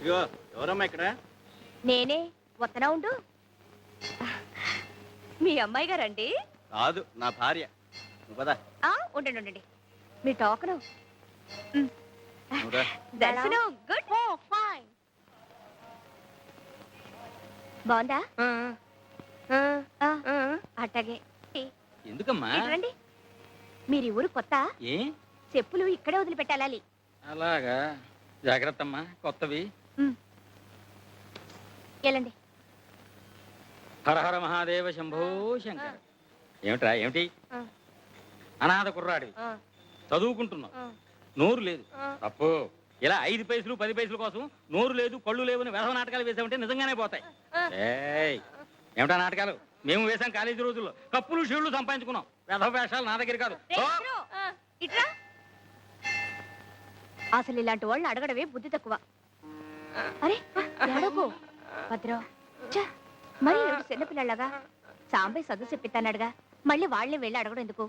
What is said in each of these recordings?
ఇదిగో ఎవరమ్మా ఇక్కడ? నేనే వత్తనా ఉండు. మీ అమ్మాయి గారండి? కాదు, నా భార్య. నువ్వు పద. ఉండండి ఉండండి. మీ టోకను. నువ్వురా. దర్శనం గుడ్. ఫైన్. బాగుందా? అట్టగే. ఎందుకమ్మా? రండి. మీరు ఊరు కొత్త? ఏ చెప్పులు ఇక్కడే వదిలిపెట్టాలి. అలాగా? జాగ్రత్త అమ్మా, కొత్తవి. వెళ్ళండి. హర హర మహాదేవ శంభో శంకర. ఏమిట్రా ఏమిటి? అనాథ కుర్రాడి, చదువుకుంటున్నావు, నోరు లేదు. తప్పు. ఇలా 5 పైసలు 10 పైసల కోసం నోరు లేదు కళ్ళు లేవని వెధవ నాటకాలు వేసామంటే నిజంగానే పోతాయి. ఏమిటా నాటకాలు? మేము వేసాం కాలేజీ రోజుల్లో. కప్పులు షీళ్లు సంపాదించుకున్నాం. వెధవ వేషాలు నా దగ్గర కాదు. అసలు ఇలాంటి వాళ్ళని అడగడమే బుద్ధి తక్కువ. అరే ఎడకు భద్రం. మరి చిన్నపిల్లలాగా సాంబయ్య చదువు చెప్పిస్తానడుగా, మళ్ళీ వాళ్ళే వెళ్ళి అడగడం ఎందుకు?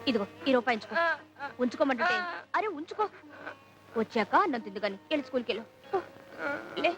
ఇదిగో ఈ రూపాయి ఉంచుకో. ఉంచుకోమంటుంటే. అరే ఉంచుకో, వచ్చాక అన్నం తిందు కానీ. వెళ్ళి స్కూల్కి వెళ్ళు. లే.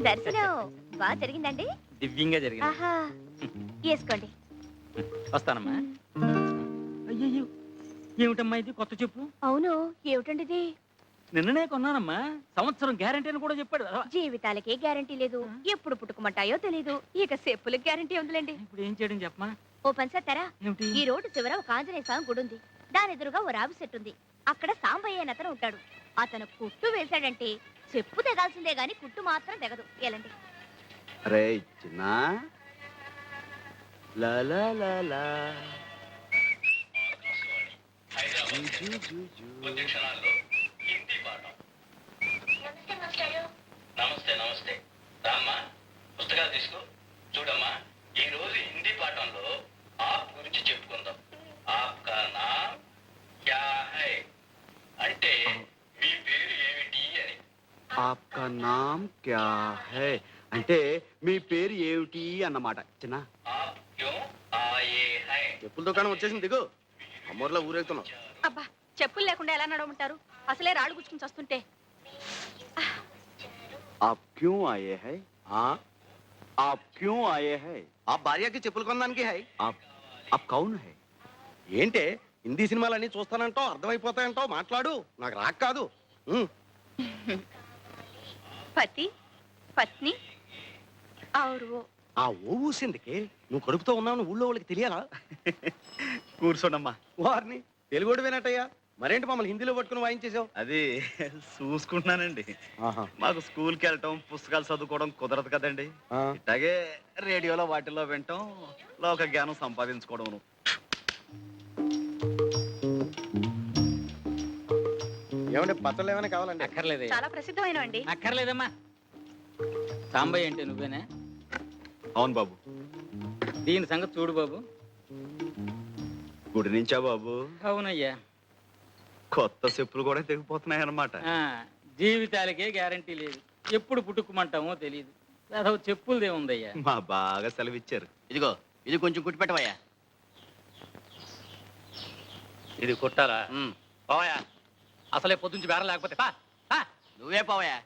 దర్శనం బాగా జరిగిందండి? దివ్యంగా జరిగింది. ఆహా, వేసుకోండి. వస్తానమ్మా. అయ్యో, ఏమిటమ్మా ఇది? కొత్త చెప్పు. అవును, ఏమిటండి ఇది? నిన్ననే కొన్నానమ్మా. సంవత్సరం గ్యారంటీ అని కూడా చెప్పాడు. జీవితాలకే గ్యారంటీ లేదు, ఎప్పుడు పుట్టుకుమంటాయో తెలీదు. ఇక చెప్పులకు గ్యారంటీ ఉందిలేండి. ఇప్పుడు ఏం చేయడం చెప్పమా? ఓ పని చేస్తారా? ఏమిటి? ఈ రోడ్డు చివర ఒక ఆంజనేయ స్వామి గుడి ఉంది. దాని ఎదురుగా ఓ రావి చెట్టు ఉంది. అక్కడ సాంబయ్య అతను ఉంటాడు. అతను కుట్టు వేశాడంటే చెప్పు తెగాల్సిందే గాని కుట్టు మాత్రం తెగదు. ఎలాంటి అరే చిన్న నమస్తే నమస్తే. రామ్మా, పుస్తకాలు తీసుకో. చూడమ్మా, ఈ రోజు హిందీ పాఠంలో ఆప్ గురించి చెప్పుకుందాం. ఆప్ కా నామ్ క్యా హై అంటే మీ పేరు ఏమిటి అని. ఆప్కా నామ్ క్యా హై అంటే మీ పేరు ఏమిటి అన్నమాట. చిన్న ఆప్ క్యూ ఆయే హై. చెప్పుల దుకాణం వచ్చేసింది, దిగు. అమ్మూర్లో ఊరేగుతున్నాం. అబ్బా, చెప్పులు లేకుండా ఎలా నడవమంటారు? అసలే రాళ్ళు గుచ్చుకుని వస్తుంటే. आप क्यों आए हैं? हाँ, आप क्यों आए हैं? ఆ భార్యకి చెప్పులు కొనడానికి హై. आप कौन है? ఏంటే హిందీ సినిమాలన్నీ చూస్తానంటావు, అర్థమైపోతాయంటావు. మాట్లాడు, నాకు రాక్ కాదు. పతి పత్ని ఆరు. ఆ ఓ ఊసిందికి నువ్వు కడుపుతో ఉన్నావు ఊళ్ళో వాళ్ళకి తెలియాలా? కూర్చోండమ్మా. వారిని తెలుగుడు వినట్టయ్యా. మరేంటి మమ్మల్ని హిందీలో పట్టుకుని వాయించేసావు? అది చూసుకుంటున్నానండి. మాకు స్కూల్కి వెళ్ళటం పుస్తకాలు చదువుకోవడం కుదరదు కదండి. ఇట్లాగే రేడియోలో వాటిల్లో వింటాం, లోక జ్ఞానం సంపాదించుకోవడం. ఏమంటే పత్రాలు ఏమైనా కావాలండి? అక్కర్లేదు. చాలా ప్రసిద్ధమైన అండి. అక్కర్లేదమ్మా. సాంబయ్య అంటే నువ్వేనా? అవును బాబు. దీని సంగతి చూడు బాబు. గుడి నుంచా బాబు? అవునయ్యా. కొత్త చెప్పులు కూడా తెగిపోతున్నాయి అన్నమాట. జీవితాలకే గ్యారంటీ లేదు, ఎప్పుడు పుట్టుకుమంటామో తెలియదు. అదొక చెప్పులదే ఉందయ్యా. మా బాగా సెలవిచ్చారు. ఇదిగో ఇది కొంచెం కుట్టి పెట్టవయ్యా. ఇది కుట్టాలా? పోవయా, అసలే పొద్దుంచి బేరం లేకపోతే పా. నువ్వే పోవయ్యా.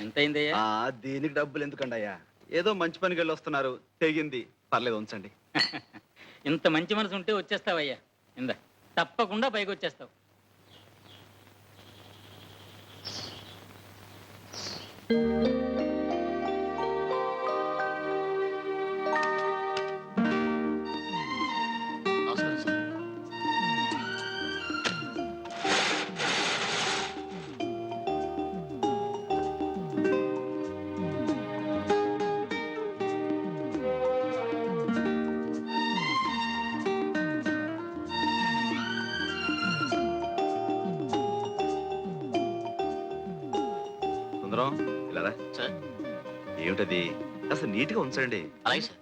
ఎంతైందయ్యా? దీనికి డబ్బులు ఎందుకండి అయ్యా? ఏదో మంచి పనికి వెళ్ళి వస్తున్నారు, తెగింది. పర్లేదు, ఉంచండి. ఇంత మంచి మనసు ఉంటే వచ్చేస్తావయ్యా. ఇందా, తప్పకుండా పైకి వచ్చేస్తావు. సుందరం ఇలా రా. సార్ ఏమిటది అసలు నీట్గా ఉంచండి. అలాగే సార్